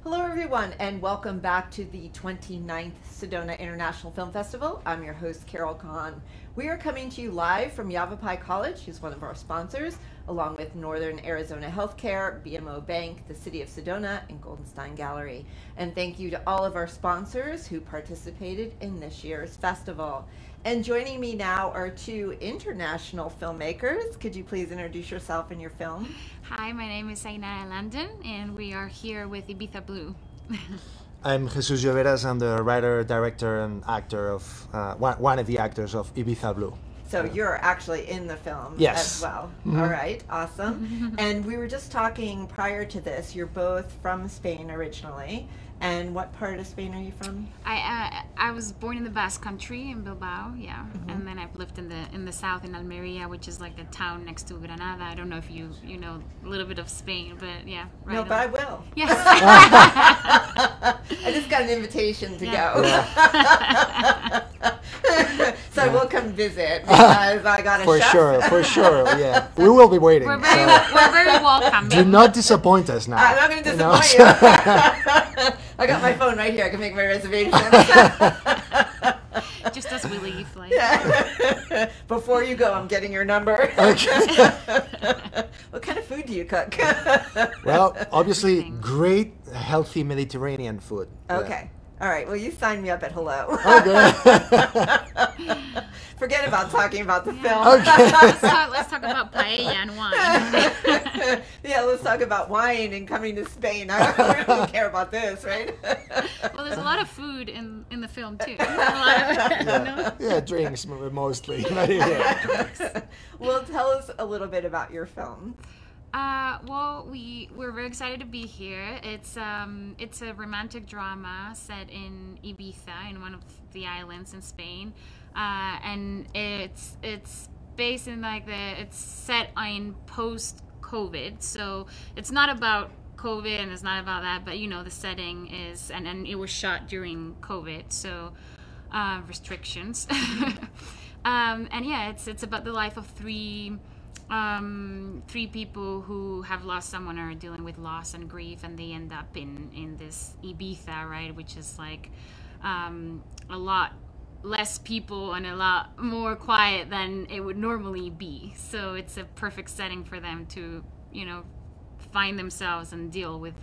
Hello, everyone, and welcome back to the 29th Sedona International Film Festival. I'm your host, Carol Kahn. We are coming to you live from Yavapai College, who's one of our sponsors, along with Northern Arizona Healthcare, BMO Bank, the City of Sedona, and Goldenstein Gallery. And thank you to all of our sponsors who participated in this year's festival. And joining me now are two international filmmakers. Could you please introduce yourself and your film? Hi, my name is Ainara Landon, and we are here with Ibiza Blue. I'm Jesus Llovveras. I'm the writer, director, and actor of one of the actors of Ibiza Blue. So you're actually in the film Yes. as well. Mm-hmm. All right, awesome. And we were just talking prior to this, you're both from Spain originally. And what part of Spain are you from? I was born in the Basque Country in Bilbao, yeah, and then I've lived in the south in Almeria, which is like a town next to Granada. I don't know if you know a little bit of Spain, but yeah. Right No, but I will. Yes. I just got an invitation to Yeah. go. Yeah. So I will come visit because I got a chef. For sure, yeah. We will be waiting. We're very welcome. Do not disappoint us now. I'm not going to disappoint you. I got my phone right here. I can make my reservation. Just as we leave, like. Yeah. Before you go, I'm getting your number. Okay. What kind of food do you cook? Well, obviously, great, healthy Mediterranean food. Okay. All right. Well, you signed me up at hello. Okay. Forget about talking about the film. Okay. Let's talk about paella and wine. Yeah, let's talk about wine and coming to Spain. I don't care about this, right? Well, there's a lot of food in the film too. A lot of, Yeah, yeah, drinks mostly. Yeah. Well, tell us a little bit about your film. Well, we're very excited to be here. It's a romantic drama set in Ibiza, in one of the islands in Spain, and it's based in it's set in post-COVID, so it's not about COVID and it's not about that, but the setting is, and it was shot during COVID, so restrictions, and yeah, it's about the life of three people who have lost someone or are dealing with loss and grief, and they end up in this Ibiza, right, which is like a lot less people and a lot more quiet than it would normally be. So it's a perfect setting for them to find themselves and deal with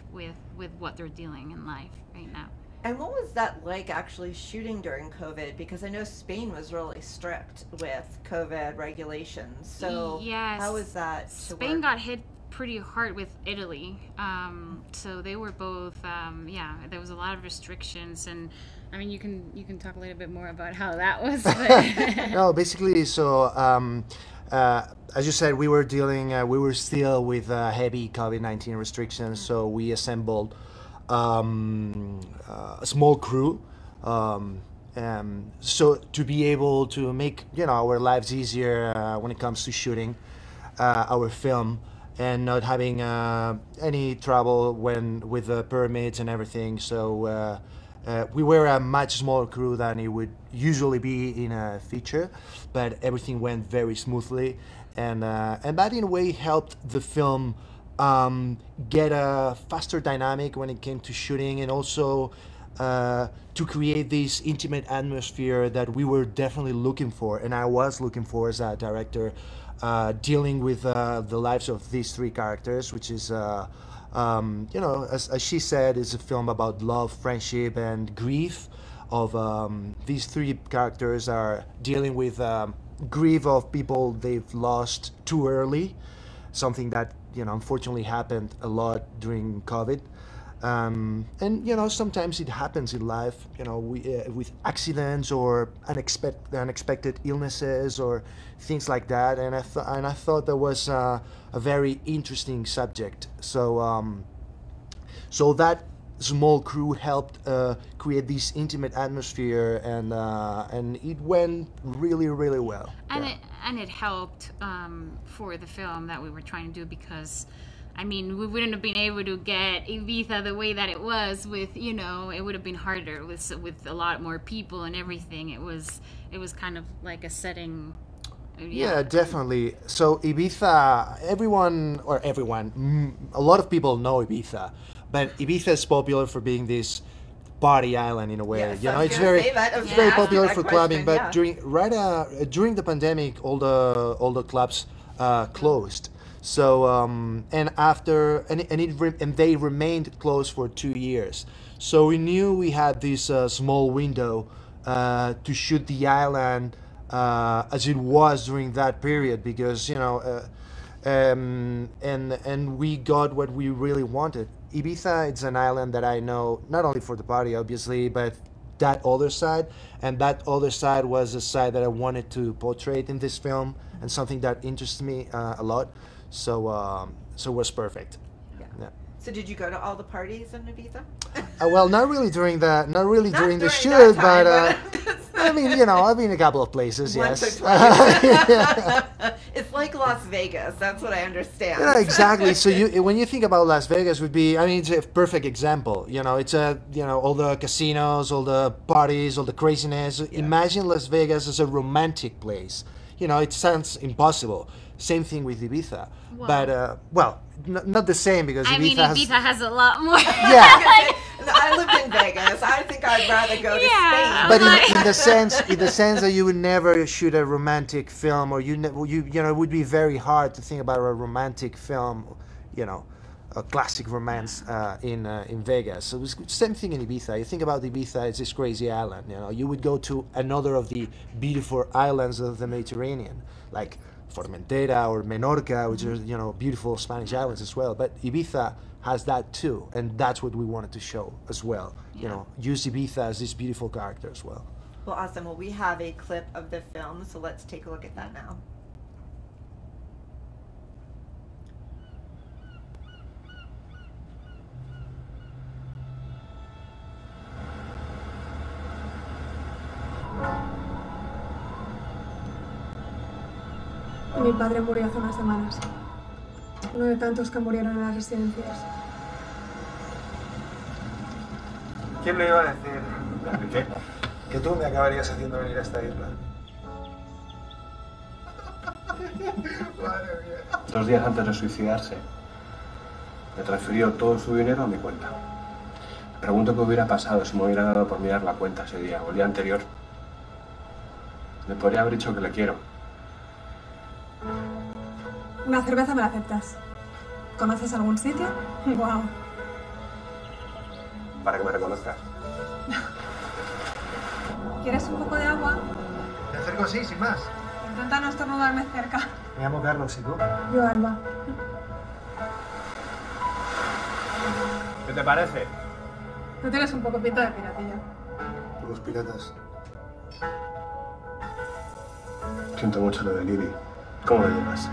what they're dealing in life right now. And what was that like actually shooting during COVID? Because I know Spain was really strict with COVID regulations. So yes, how was that? Spain got hit pretty hard with Italy. So they were both, there was a lot of restrictions, and I mean, you can talk a little bit more about how that was. No, basically, so as you said, we were still with heavy COVID-19 restrictions, so we assembled a small crew, so to be able to make our lives easier when it comes to shooting our film, and not having any trouble with the permits and everything. So we were a much smaller crew than it would usually be in a feature, but everything went very smoothly, and that in a way helped the film get a faster dynamic when it came to shooting, and also to create this intimate atmosphere that we were definitely looking for, and I was looking for as a director, dealing with the lives of these three characters, which is as she said, is a film about love, friendship, and grief. Of these three characters are dealing with grief of people they've lost too early, something that unfortunately happened a lot during COVID, and sometimes it happens in life, with accidents or unexpected illnesses or things like that, and I thought that was a very interesting subject. So that small crew helped create this intimate atmosphere, and it went really, really well. And it helped for the film that we were trying to do, because I mean, we wouldn't have been able to get Ibiza the way that it was with, it would have been harder with a lot more people and everything. It was kind of like a setting. Yeah, definitely. So Ibiza, a lot of people know Ibiza, but Ibiza is popular for being this party island in a way. Yes, you know, I was it's gonna very say that. I was it's gonna very ask you popular that for question, clubbing. But yeah. during the pandemic, all the clubs closed. So and after and they remained closed for 2 years. So we knew we had this small window to shoot the island as it was during that period, because and we got what we really wanted. Ibiza, it's an island that I know not only for the party, obviously, but that other side, and that other side was a side that I wanted to portray in this film, and something that interests me a lot. So it was perfect. Yeah. Yeah. So did you go to all the parties in Ibiza? Well, not really during the During that shoot, time, but I mean, I've been a couple of places. Once Yes. or twice. It's like Las Vegas. That's what I understand. Yeah, exactly. So when you think about Las Vegas, it's a perfect example. It's all the casinos, all the parties, all the craziness. Yeah. Imagine Las Vegas as a romantic place. It sounds impossible. Same thing with Ibiza. Wow. But not the same, because Ibiza has a lot more. Yeah. I lived in Vegas. I think I'd rather go to Yeah. Spain. But in the sense that you would never shoot a romantic film, or it would be very hard to think about a romantic film, a classic romance in Vegas. So it's the same thing in Ibiza. You think about Ibiza, it's this crazy island. You would go to another of the beautiful islands of the Mediterranean, like Formentera or Menorca, which are beautiful Spanish islands as well. But Ibiza has that too, and that's what we wanted to show as well. Use Ibiza as this beautiful character as well. Well, awesome. Well, we have a clip of the film, so let's take a look at that now. Mi padre murió hace unas semanas. Uno de tantos que murieron en las residencias. ¿Quién me iba a decir, Enrique, que tú me acabarías haciendo venir a esta isla? Madre mía. 2 días antes de suicidarse, me transfirió todo su dinero a mi cuenta. Me pregunto qué hubiera pasado si me hubiera dado por mirar la cuenta ese día o el día anterior. Le podría haber dicho que le quiero. Una cerveza me la aceptas. ¿Conoces algún sitio? Wow. Para que me reconozcas. ¿Quieres un poco de agua? Me acerco así, sin más. Intenta no estornudarme cerca. Me llamo Carlos, ¿y tú? Yo, Alba. ¿Qué te parece? Tú tienes un poco pinta de piratilla. Por los piratas. Siento mucho lo de Libby. ¿Cómo lo llevas?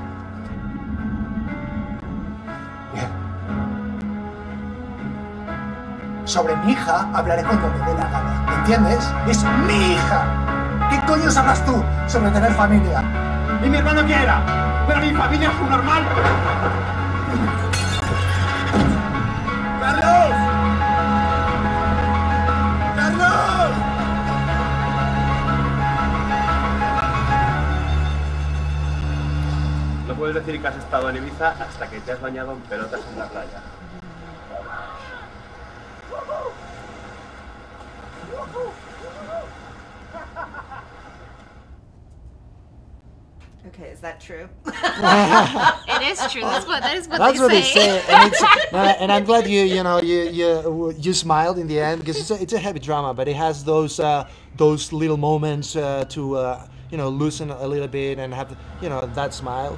Bien. Sobre mi hija hablaré cuando me dé la gana, ¿entiendes? ¡Es mi hija! ¿Qué coño sabrás tú sobre tener familia? ¿Y mi hermano qué era? ¿Pero mi familia es un normal? ¡Carlos! ¡Carlos! No puedes decir que has estado en Ibiza hasta que te has bañado en pelotas en la playa. Okay, is that true? It is true. That is what That's they what they say. say, and, and I'm glad you smiled in the end, because it's a heavy drama, but it has those little moments to loosen a little bit and have that smile.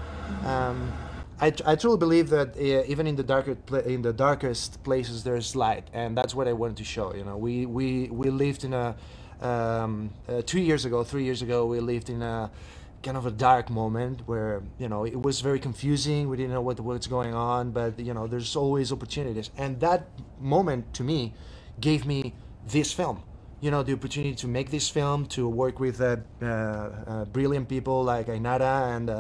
I truly believe that even in the darkest places there's light, and that's what I wanted to show. We lived in a 3 years ago we lived in a kind of a dark moment where it was very confusing. We didn't know what's going on, but there's always opportunities, and that moment to me gave me this film. The opportunity to make this film, to work with brilliant people like Ainara, and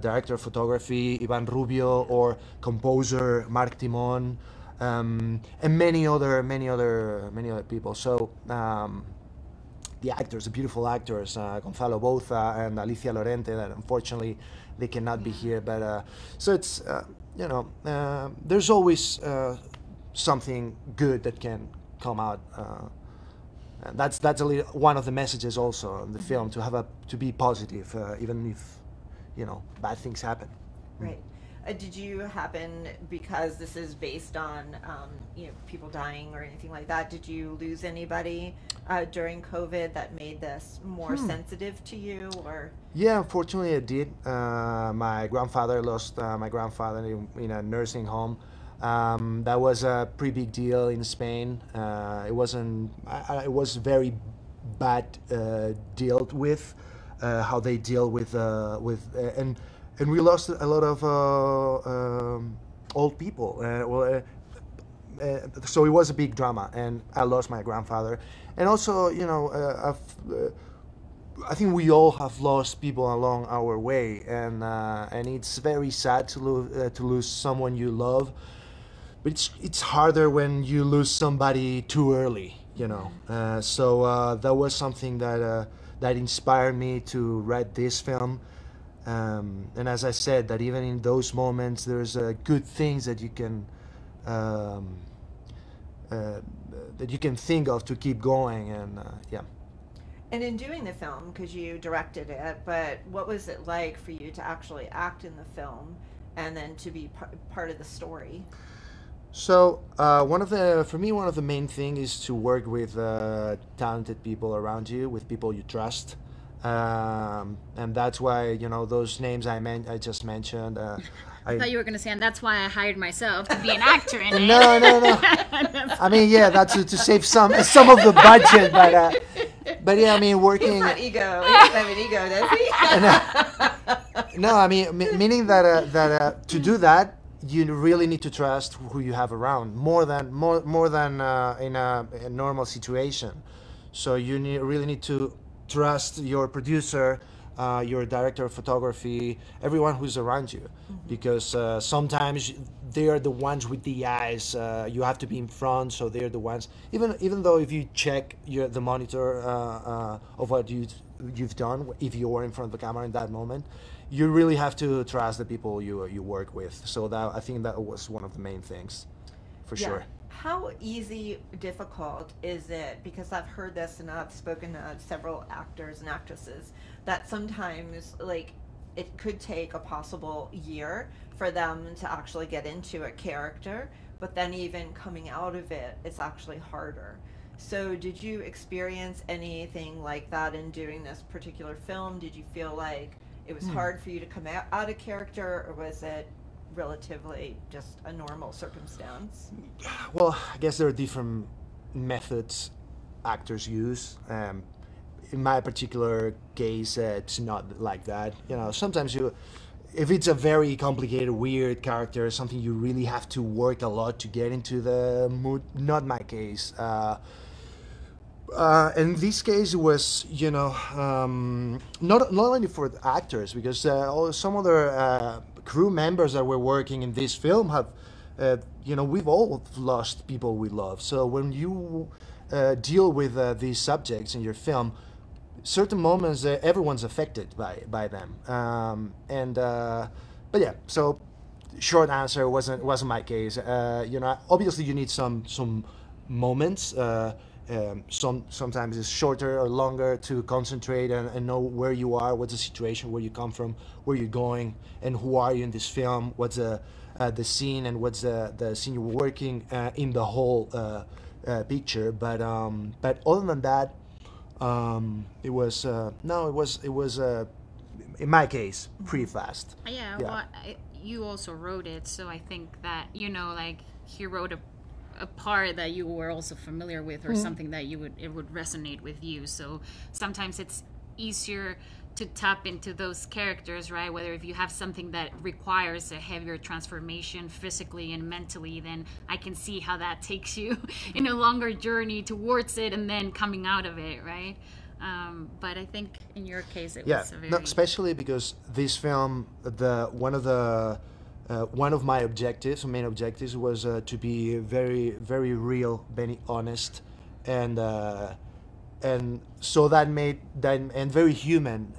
director of photography Ivan Rubio, or composer Marc Timon, and many other people. So the actors, the beautiful actors, Gonzalo Bouza and Alicia Lorente, that unfortunately they cannot be here. But so it's there's always something good that can come out. And that's one of the messages also in the film, to be positive, even if bad things happen. Right. Did you happen, because this is based on people dying or anything like that, did you lose anybody during COVID that made this more sensitive to you? Or Yeah, unfortunately I did. My grandfather lost my grandfather in a nursing home. That was a pretty big deal in Spain. It was very bad dealt with, how they deal with and we lost a lot of old people. So it was a big drama, and I lost my grandfather. And also, I think we all have lost people along our way, and it's very sad to lose someone you love. But it's harder when you lose somebody too early, So that was something that inspired me to write this film. And as I said, that even in those moments, there's good things that you can think of to keep going, and yeah. And in doing the film, because you directed it, but what was it like for you to actually act in the film, and then to be part of the story? So for me, one of the main things is to work with talented people around you, with people you trust. And that's why those names I just mentioned. I thought you were going to say, and that's why I hired myself to be an actor in it. No. I mean, yeah, that's to save some of the budget, but yeah, I mean, working. He's not ego. He doesn't have an ego, does he? No, I mean, meaning that to do that, you really need to trust who you have around more than in a normal situation. So you really need to trust your producer, your director of photography, everyone who's around you, because sometimes they are the ones with the eyes. You have to be in front, so they're the ones. Even though if you check the monitor of what you've done, if you were in front of the camera in that moment, you really have to trust the people you work with. So I think that was one of the main things, for sure. How easy, difficult is it? Because I've heard this, and I've spoken to several actors and actresses, that sometimes it could take a possible year for them to actually get into a character, but then even coming out of it, it's actually harder. So did you experience anything like that in doing this particular film? Did you feel like it was hard for you to come out of character, or was it relatively just a normal circumstance? Well, I guess there are different methods actors use. In my particular case, it's not like that. Sometimes if it's a very complicated, weird character, something you really have to work a lot to get into the mood. Not my case. In this case, it was, not only for the actors, because some other crew members that were working in this film have, we've all lost people we love. So when you deal with these subjects in your film, certain moments everyone's affected by them. But yeah, so short answer wasn't my case. Obviously you need some moments. Sometimes it's shorter or longer to concentrate and know where you are, what's the situation, where you come from, where you're going, and who are you in this film, what's the scene, and what's the scene you're working in the whole picture. But other than that, it was in my case pretty fast. Yeah. Well, you also wrote it, so I think that he wrote a part that you were also familiar with, or something that it would resonate with you. So sometimes it's easier to tap into those characters, right? Whether if you have something that requires a heavier transformation physically and mentally, then I can see how that takes you in a longer journey towards it and then coming out of it, right? But I think in your case it was a very... especially because this film, one of my main objectives was to be very, very real, very honest, and so that made that, and very human,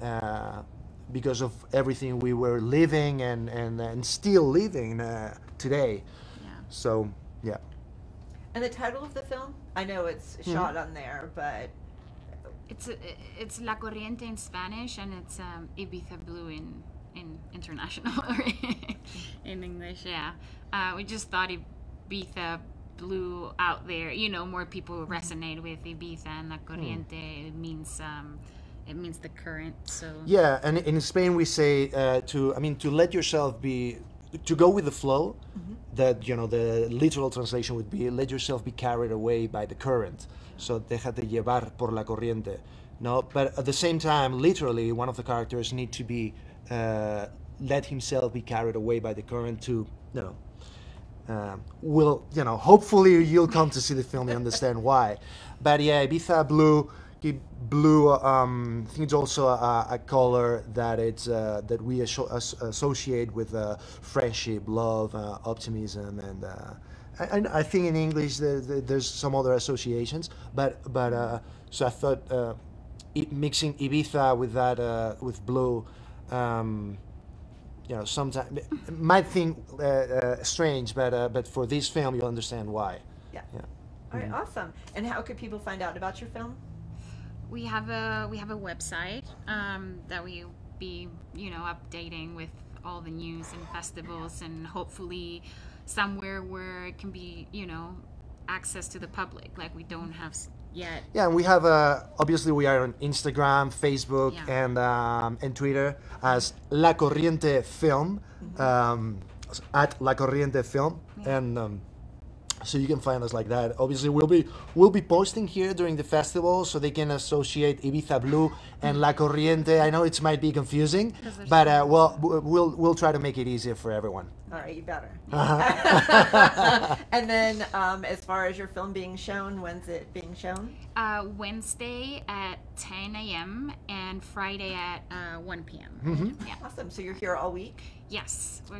because of everything we were living and still living today. Yeah. So yeah. And the title of the film? I know it's shot on there, but It's La Corriente in Spanish, and it's Ibiza Blue in international in English. Yeah, we just thought Ibiza Blue out there. You know, more people resonate with Ibiza, and La Corriente it means the current. So yeah, and in Spain we say to let yourself be, to go with the flow. That the literal translation would be let yourself be carried away by the current. So déjate llevar por la corriente. No, but at the same time, literally, one of the characters need to be let himself be carried away by the current to hopefully you'll come to see the film and understand why. But yeah, Ibiza Blue. I think it's also a color that that we associate with friendship, love, optimism, and I think in English there's some other associations. But so I thought mixing Ibiza with that with blue, sometimes might think strange, but for this film you'll understand why. Yeah. All right, awesome. And how could people find out about your film? we have a website that we be updating with all the news and festivals, and hopefully somewhere where it can be access to the public, like we don't have yet. Yeah, and we have obviously we are on Instagram, Facebook, and Twitter as La Corriente Film, at La Corriente Film, and so you can find us like that. Obviously, we'll be posting here during the festival, so they can associate Ibiza Blue and La Corriente. I know it might be confusing, but we'll try to make it easier for everyone. All right, you better. And then, as far as your film being shown, when's it being shown? Wednesday at 10 a.m. and Friday at 1 p.m. Mm-hmm. Yeah. Awesome. So you're here all week? Yes. So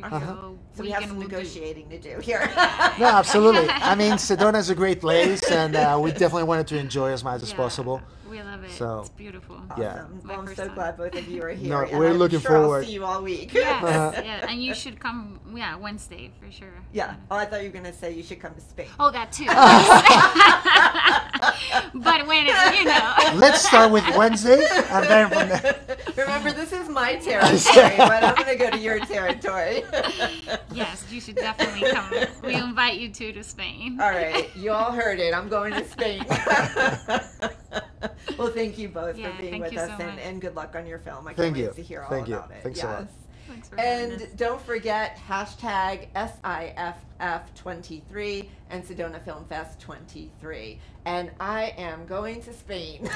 we have some negotiating to do here. No, absolutely. I mean, Sedona is a great place, and we definitely wanted to enjoy as much as possible. We love it. So, it's beautiful. Awesome. Yeah. Well, I'm so glad both of you are here. No, and we're I'm looking sure forward. I'll see you all week. Yes, yeah, and you should come. Yeah, Wednesday for sure. Yeah. Oh, I thought you were going to say you should come to Spain. Oh, that too. But when Let's start with Wednesday, and then from there. Remember, this is my territory, but I'm going to go to your territory. Yes, you should definitely come. We invite you to Spain. All right, you all heard it. I'm going to Spain. Well, thank you both for being with us, and good luck on your film. I can't wait to hear all about it. Thanks a lot. Thanks for having us. And don't forget hashtag SIFF23 and Sedona Film Fest 23. And I am going to Spain.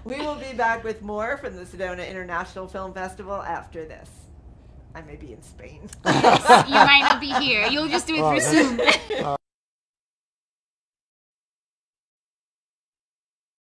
We will be back with more from the Sedona International Film Festival after this. I may be in Spain. Yes, you might not be here. You'll just do it through Zoom.